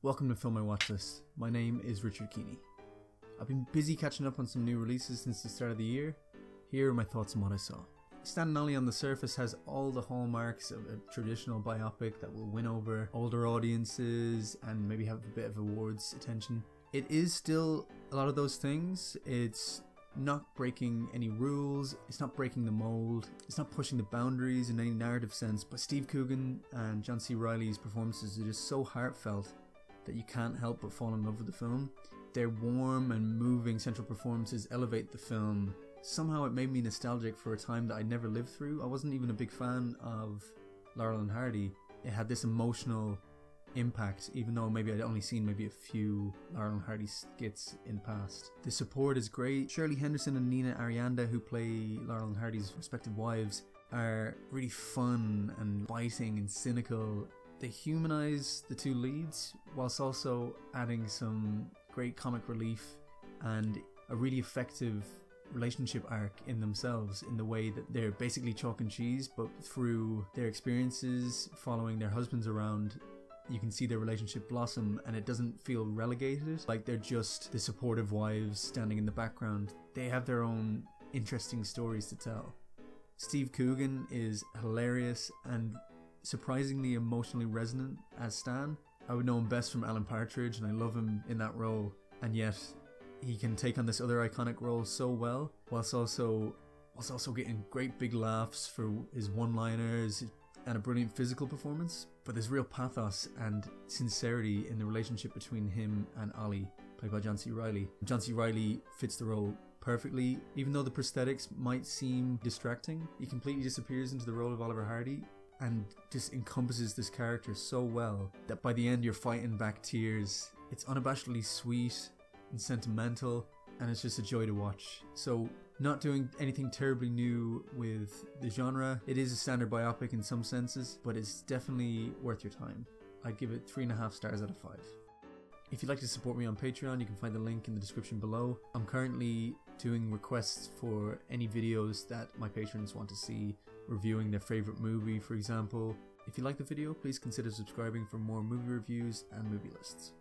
Welcome to FilMyWatchlist. My name is Richard Keeney. I've been busy catching up on some new releases since the start of the year. Here are my thoughts on what I saw. Stan and Ollie on the surface has all the hallmarks of a traditional biopic that will win over older audiences and maybe have a bit of awards attention. It is still a lot of those things. It's not breaking any rules, it's not breaking the mold, it's not pushing the boundaries in any narrative sense, but Steve Coogan and John C. Reilly's performances are just so heartfelt that you can't help but fall in love with the film. Their warm and moving central performances elevate the film. Somehow it made me nostalgic for a time that I never lived through. I wasn't even a big fan of Laurel and Hardy. It had this emotional impact, even though maybe I'd only seen maybe a few Laurel and Hardy skits in the past. The support is great. Shirley Henderson and Nina Arianda, who play Laurel and Hardy's respective wives, are really fun and biting and cynical. They humanize the two leads whilst also adding some great comic relief and a really effective relationship arc in themselves, in the way that they're basically chalk and cheese, but through their experiences following their husbands around, you can see their relationship blossom and it doesn't feel relegated like they're just the supportive wives standing in the background. They have their own interesting stories to tell. Steve Coogan is hilarious and surprisingly emotionally resonant as Stan. I would know him best from Alan Partridge and I love him in that role, and yet he can take on this other iconic role so well, whilst also getting great big laughs for his one-liners and a brilliant physical performance. But there's real pathos and sincerity in the relationship between him and Ollie, played by John C. Reilly. John C. Reilly fits the role perfectly. Even though the prosthetics might seem distracting, he completely disappears into the role of Oliver Hardy and just encompasses this character so well that by the end you're fighting back tears. It's unabashedly sweet and sentimental, and it's just a joy to watch. So, not doing anything terribly new with the genre. It is a standard biopic in some senses, but it's definitely worth your time. I'd give it 3.5 stars out of 5. If you'd like to support me on Patreon, you can find the link in the description below. I'm currently doing requests for any videos that my patrons want to see, reviewing their favorite movie, for example. If you like the video, please consider subscribing for more movie reviews and movie lists.